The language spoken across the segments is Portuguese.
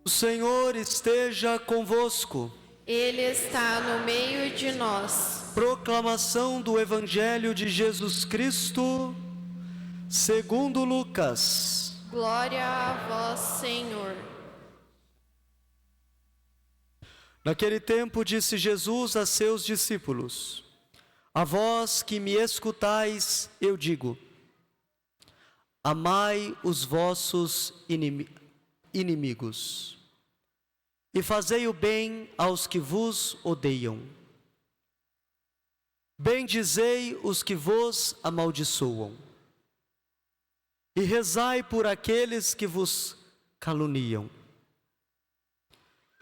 O Senhor esteja convosco. Ele está no meio de nós. Proclamação do Evangelho de Jesus Cristo, segundo Lucas. Glória a vós, Senhor. Naquele tempo disse Jesus a seus discípulos: A vós que me escutais, eu digo: amai os vossos inimigos, e fazei o bem aos que vos odeiam. Bendizei os que vos amaldiçoam, e rezai por aqueles que vos caluniam.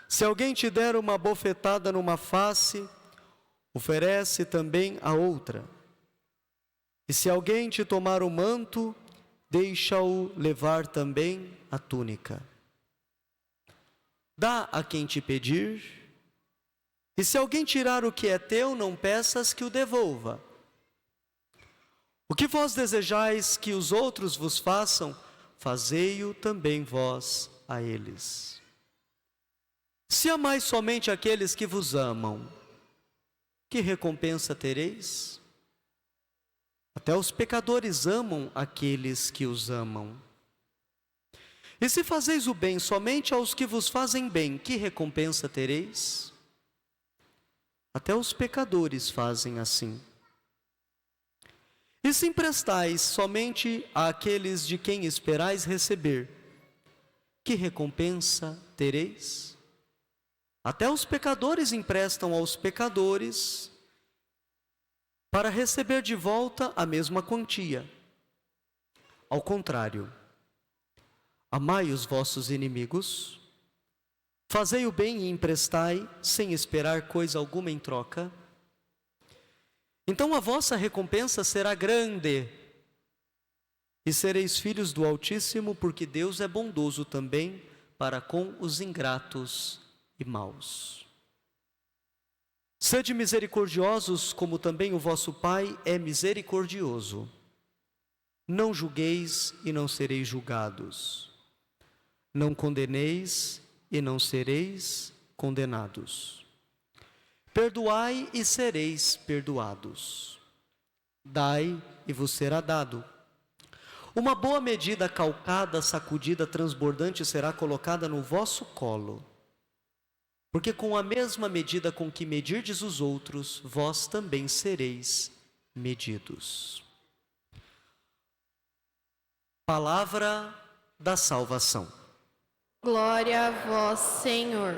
Se alguém te der uma bofetada numa face, oferece também a outra. E se alguém te tomar o manto, deixa-o levar também a túnica. Dá a quem te pedir, e se alguém tirar o que é teu, não peças que o devolva. O que vós desejais que os outros vos façam, fazei-o também vós a eles. Se amais somente aqueles que vos amam, que recompensa tereis? Até os pecadores amam aqueles que os amam. E se fazeis o bem somente aos que vos fazem bem, que recompensa tereis? Até os pecadores fazem assim. E se emprestais somente àqueles de quem esperais receber, que recompensa tereis? Até os pecadores emprestam aos pecadores para receber de volta a mesma quantia. Ao contrário, amai os vossos inimigos, fazei o bem e emprestai, sem esperar coisa alguma em troca. Então a vossa recompensa será grande, e sereis filhos do Altíssimo, porque Deus é bondoso também para com os ingratos e maus. Sede misericordiosos, como também o vosso Pai é misericordioso. Não julgueis e não sereis julgados. Não condeneis e não sereis condenados. Perdoai e sereis perdoados. Dai e vos será dado. Uma boa medida, calcada, sacudida, transbordante, será colocada no vosso colo. Porque com a mesma medida com que medirdes os outros, vós também sereis medidos. Palavra da salvação. Glória a vós, Senhor.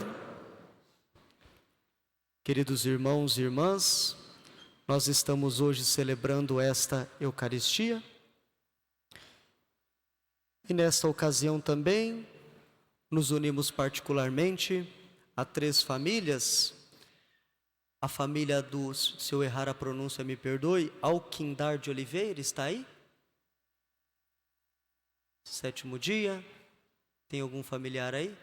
Queridos irmãos e irmãs, nós estamos hoje celebrando esta Eucaristia. E nesta ocasião também, nos unimos particularmente a 3 famílias. A família do, se eu errar a pronúncia me perdoe, Alquindar de Oliveira, está aí? 7º dia, tem algum familiar aí?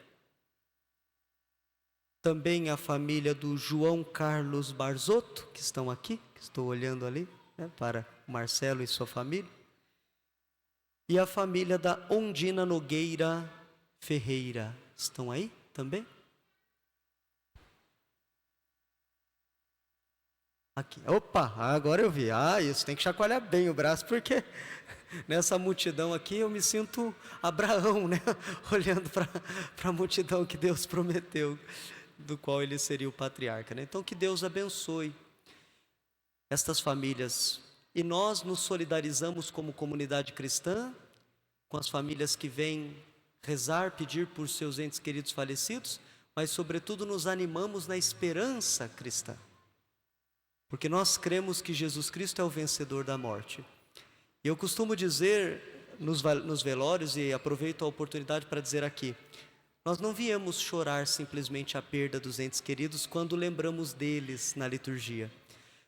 Também a família do João Carlos Barzotto, que estão aqui, que estou olhando ali, né, para o Marcelo e sua família. E a família da Ondina Nogueira Ferreira, estão aí também? Aqui. Opa, agora eu vi. Isso tem que chacoalhar bem o braço, porque nessa multidão aqui eu me sinto Abraão, né? Olhando para a multidão que Deus prometeu, do qual ele seria o patriarca, né? Então que Deus abençoe estas famílias. E nós nos solidarizamos como comunidade cristã com as famílias que vêm rezar, pedir por seus entes queridos falecidos, mas sobretudo nos animamos na esperança cristã. Porque nós cremos que Jesus Cristo é o vencedor da morte. E eu costumo dizer nos velórios, e aproveito a oportunidade para dizer aqui, nós não viemos chorar simplesmente a perda dos entes queridos quando lembramos deles na liturgia.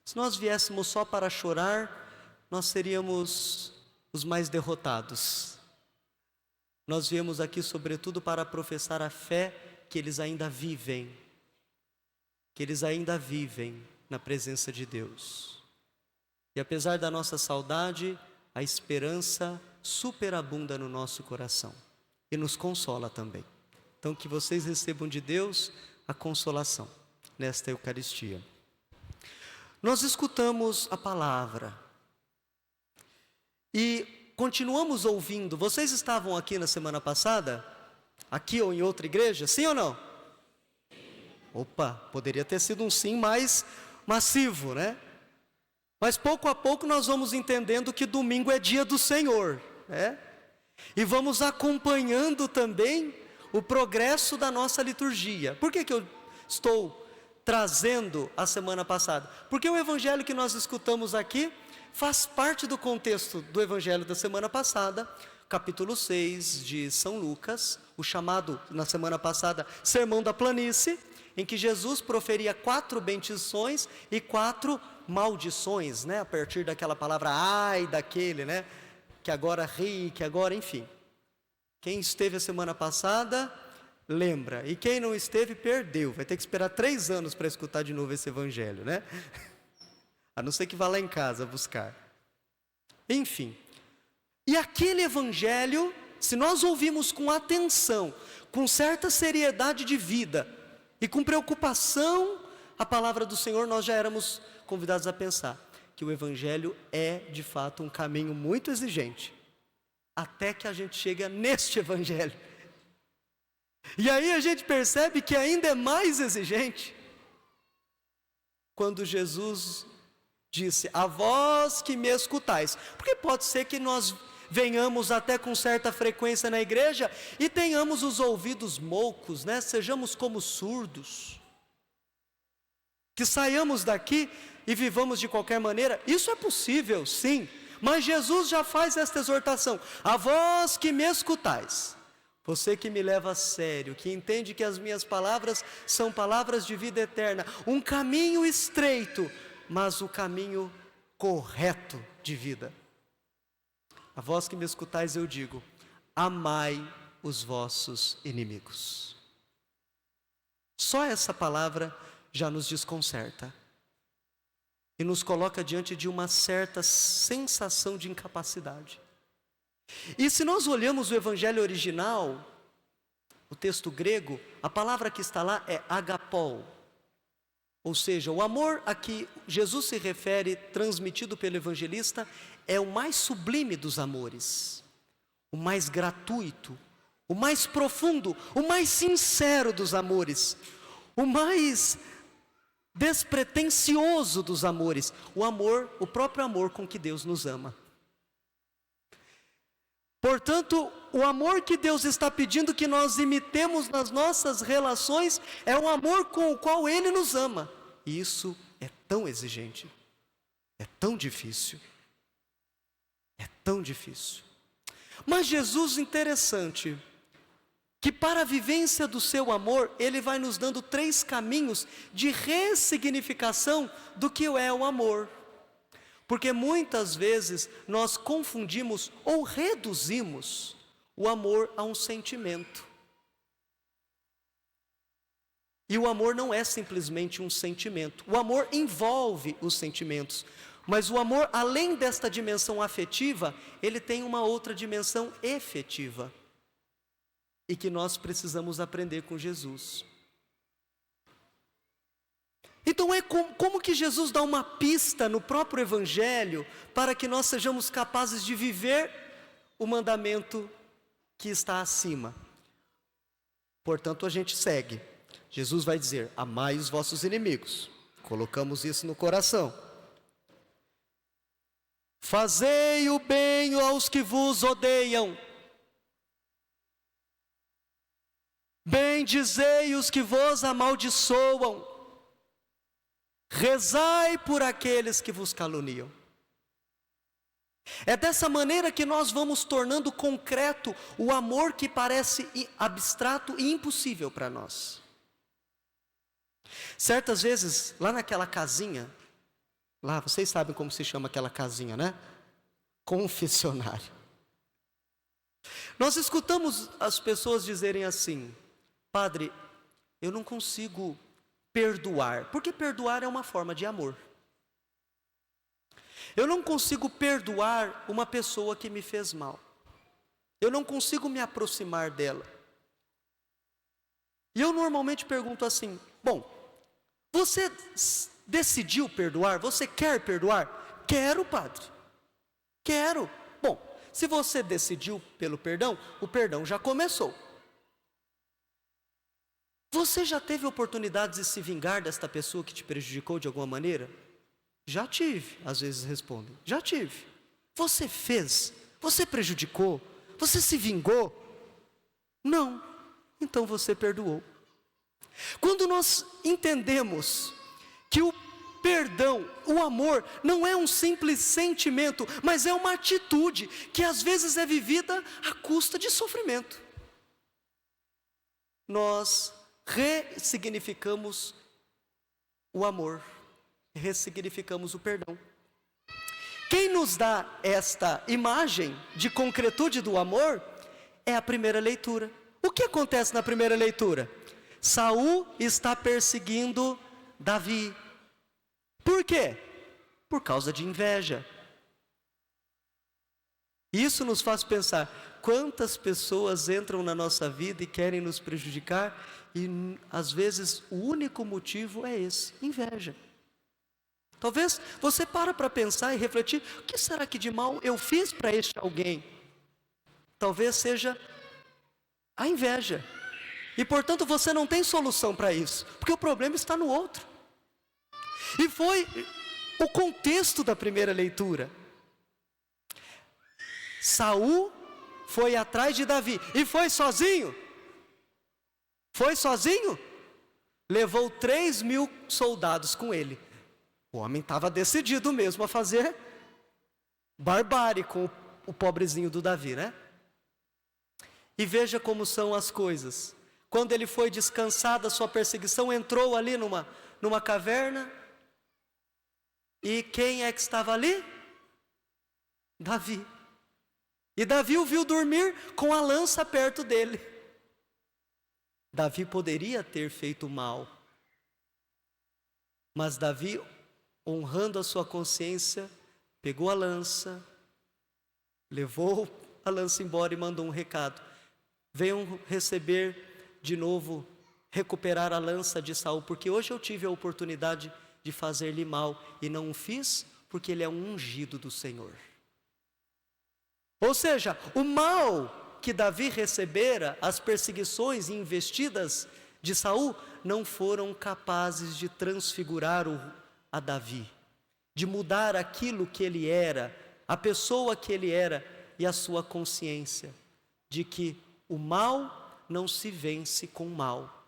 Se nós viéssemos só para chorar, nós seríamos os mais derrotados. Nós viemos aqui sobretudo para professar a fé que eles ainda vivem. Que eles ainda vivem na presença de Deus. E apesar da nossa saudade, a esperança superabunda no nosso coração e nos consola também. Então, que vocês recebam de Deus a consolação nesta Eucaristia. Nós escutamos a palavra e continuamos ouvindo. Vocês estavam aqui na semana passada? Aqui ou em outra igreja? Sim ou não? Opa, poderia ter sido um sim mais massivo, né? Mas pouco a pouco nós vamos entendendo que domingo é dia do Senhor, né? E vamos acompanhando também o progresso da nossa liturgia. Por que eu estou trazendo a semana passada? Porque o evangelho que nós escutamos aqui faz parte do contexto do evangelho da semana passada, capítulo 6 de São Lucas, o chamado na semana passada Sermão da Planície, em que Jesus proferia 4 bendições e 4 maldições, né? A partir daquela palavra ai daquele, né? Que agora ri, que agora, enfim. Quem esteve a semana passada, lembra. E quem não esteve, perdeu. Vai ter que esperar 3 anos para escutar de novo esse evangelho, né? A não ser que vá lá em casa buscar. Enfim. E aquele evangelho, se nós ouvimos com atenção, com certa seriedade de vida e com preocupação a palavra do Senhor, nós já éramos convidados a pensar que o evangelho é, de fato, um caminho muito exigente, até que a gente chega neste evangelho. E aí a gente percebe que ainda é mais exigente quando Jesus disse: a vós que me escutais. Porque pode ser que nós venhamos até com certa frequência na igreja e tenhamos os ouvidos moucos, né? Sejamos como surdos, que saiamos daqui e vivamos de qualquer maneira. Isso é possível, sim, mas Jesus já faz esta exortação: a vós que me escutais, você que me leva a sério, que entende que as minhas palavras são palavras de vida eterna, um caminho estreito, mas o caminho correto de vida. A vós que me escutais eu digo: amai os vossos inimigos. Só essa palavra já nos desconcerta e nos coloca diante de uma certa sensação de incapacidade. E se nós olhamos o evangelho original, o texto grego, a palavra que está lá é agapol. Ou seja, o amor a que Jesus se refere, transmitido pelo evangelista, é o mais sublime dos amores, o mais gratuito, o mais profundo, o mais sincero dos amores, o mais despretensioso dos amores, o amor, o próprio amor com que Deus nos ama. Portanto, o amor que Deus está pedindo que nós imitemos nas nossas relações é o amor com o qual Ele nos ama. E isso é tão exigente, é tão difícil, é tão difícil. Mas Jesus, interessante, que para a vivência do seu amor, Ele vai nos dando 3 caminhos de ressignificação do que é o amor. Porque muitas vezes nós confundimos ou reduzimos o amor a um sentimento. E o amor não é simplesmente um sentimento. O amor envolve os sentimentos. Mas o amor, além desta dimensão afetiva, ele tem uma outra dimensão efetiva. E que nós precisamos aprender com Jesus. Então como que Jesus dá uma pista no próprio Evangelho para que nós sejamos capazes de viver o mandamento que está acima? Portanto, a gente segue. Jesus vai dizer: amai os vossos inimigos. Colocamos isso no coração. Fazei o bem aos que vos odeiam. Bendizei os que vos amaldiçoam. Rezai por aqueles que vos caluniam. É dessa maneira que nós vamos tornando concreto o amor que parece abstrato e impossível para nós. Certas vezes, lá naquela casinha, lá, vocês sabem como se chama aquela casinha, né? Confessionário. Nós escutamos as pessoas dizerem assim: padre, eu não consigo perdoar, porque perdoar é uma forma de amor. Eu não consigo perdoar uma pessoa que me fez mal. Eu não consigo me aproximar dela. E eu normalmente pergunto assim: bom, você decidiu perdoar? Você quer perdoar? Quero, padre. Quero. Bom, se você decidiu pelo perdão, o perdão já começou. Você já teve oportunidade de se vingar desta pessoa que te prejudicou de alguma maneira? Já tive, às vezes respondem. Já tive. Você fez? Você prejudicou? Você se vingou? Não. Então você perdoou. Quando nós entendemos que o perdão, o amor, não é um simples sentimento, mas é uma atitude que às vezes é vivida à custa de sofrimento, nós ressignificamos o amor, ressignificamos o perdão. Quem nos dá esta imagem de concretude do amor é a primeira leitura. O que acontece na primeira leitura? Saul está perseguindo Davi. Por quê? Por causa de inveja. Isso nos faz pensar, quantas pessoas entram na nossa vida e querem nos prejudicar, e às vezes o único motivo é esse, inveja. Talvez você para pensar e refletir, o que será que de mal eu fiz para este alguém? Talvez seja a inveja. E portanto você não tem solução para isso, porque o problema está no outro. E foi o contexto da primeira leitura. Saul foi atrás de Davi, e foi sozinho? Foi sozinho? Levou 3.000 soldados com ele. O homem estava decidido mesmo a fazer barbárie com o pobrezinho do Davi, né? E veja como são as coisas. Quando ele foi descansar da sua perseguição, entrou ali numa caverna. E quem é que estava ali? Davi. E Davi o viu dormir com a lança perto dele. Davi poderia ter feito mal, mas Davi, honrando a sua consciência, pegou a lança, levou a lança embora e mandou um recado: venham receber de novo, recuperar a lança de Saul, porque hoje eu tive a oportunidade de fazer-lhe mal, e não o fiz, porque ele é um ungido do Senhor. Ou seja, o mal que Davi recebera, as perseguições e investidas de Saul, não foram capazes de transfigurar a Davi, de mudar aquilo que ele era, a pessoa que ele era, e a sua consciência, de que o mal não se vence com mal.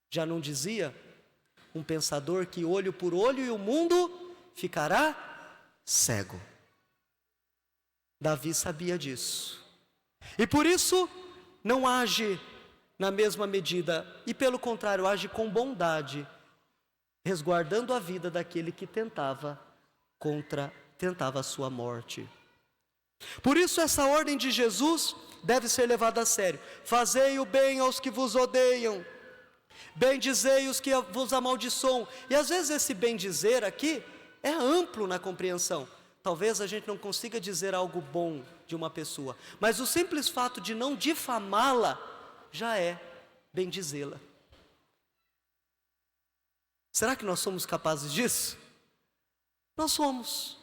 Já não dizia um pensador que olho por olho e o mundo ficará cego? Davi sabia disso. E por isso não age na mesma medida, e pelo contrário, age com bondade, resguardando a vida daquele que tentava a sua morte. Por isso essa ordem de Jesus deve ser levada a sério. Fazei o bem aos que vos odeiam, bendizei os que vos amaldiçoam. E às vezes esse bendizer aqui é amplo na compreensão. Talvez a gente não consiga dizer algo bom de uma pessoa, mas o simples fato de não difamá-la já é bendizê-la. Será que nós somos capazes disso? Nós somos.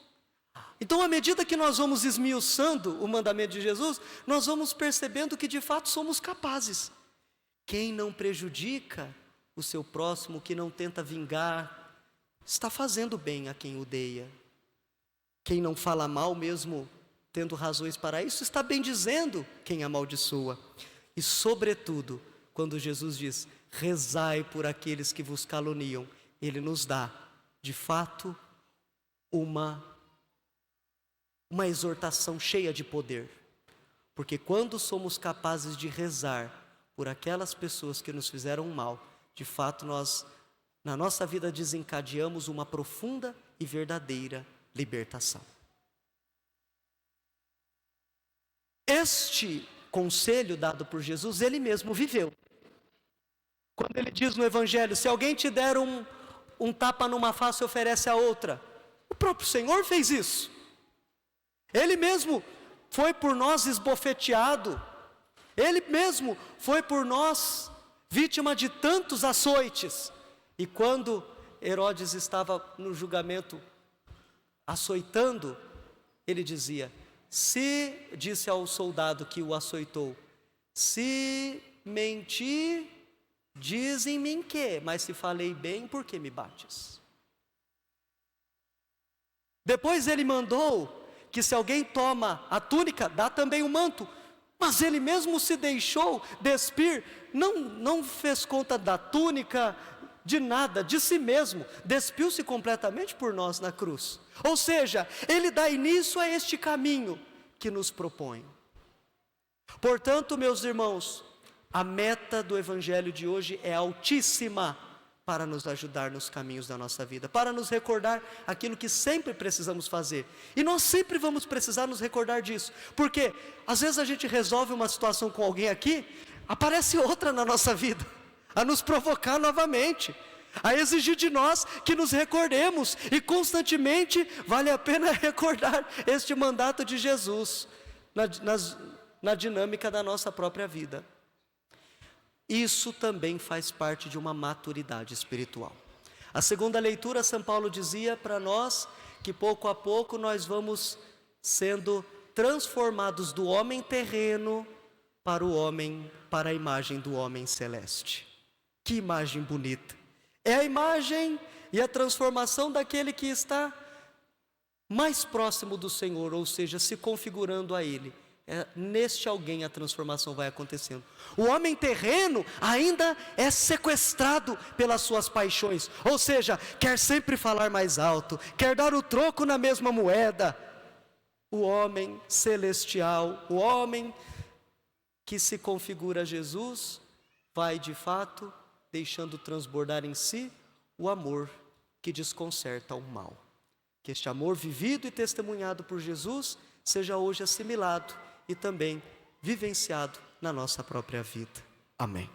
Então, à medida que nós vamos esmiuçando o mandamento de Jesus, nós vamos percebendo que de fato somos capazes. Quem não prejudica o seu próximo, que não tenta vingar, está fazendo bem a quem odeia. Quem não fala mal, mesmo tendo razões para isso, está bendizendo quem amaldiçoa. E sobretudo, quando Jesus diz, rezai por aqueles que vos caluniam, Ele nos dá, de fato, uma exortação cheia de poder. Porque quando somos capazes de rezar por aquelas pessoas que nos fizeram mal, de fato nós, na nossa vida, desencadeamos uma profunda e verdadeira libertação. Este conselho dado por Jesus, Ele mesmo viveu. Quando Ele diz no Evangelho, se alguém te der um tapa numa face, oferece a outra. O próprio Senhor fez isso. Ele mesmo foi por nós esbofeteado. Ele mesmo foi por nós vítima de tantos açoites. E quando Herodes estava no julgamento açoitando, ele dizia, disse ao soldado que o açoitou, se mentir, diz em mim que, mas se falei bem, por que me bates? Depois ele mandou que se alguém toma a túnica, dá também o manto. Mas ele mesmo se deixou despir, não fez conta da túnica, de nada, de si mesmo, despiu-se completamente por nós na cruz. Ou seja, ele dá início a este caminho que nos propõe. Portanto, meus irmãos, a meta do evangelho de hoje é altíssima para nos ajudar nos caminhos da nossa vida, para nos recordar aquilo que sempre precisamos fazer. E nós sempre vamos precisar nos recordar disso, porque às vezes a gente resolve uma situação com alguém aqui, aparece outra na nossa vida, a nos provocar novamente, a exigir de nós que nos recordemos, e constantemente vale a pena recordar este mandato de Jesus na dinâmica da nossa própria vida. Isso também faz parte de uma maturidade espiritual. A segunda leitura, São Paulo dizia para nós que pouco a pouco nós vamos sendo transformados do homem terreno para a imagem do homem celeste. Que imagem bonita! É a imagem e a transformação daquele que está mais próximo do Senhor, ou seja, se configurando a Ele. Neste alguém a transformação vai acontecendo. O homem terreno ainda é sequestrado pelas suas paixões, ou seja, quer sempre falar mais alto, quer dar o troco na mesma moeda. O homem celestial, o homem que se configura a Jesus, vai de fato deixando transbordar em si o amor que desconcerta o mal. Que este amor vivido e testemunhado por Jesus seja hoje assimilado e também vivenciado na nossa própria vida. Amém.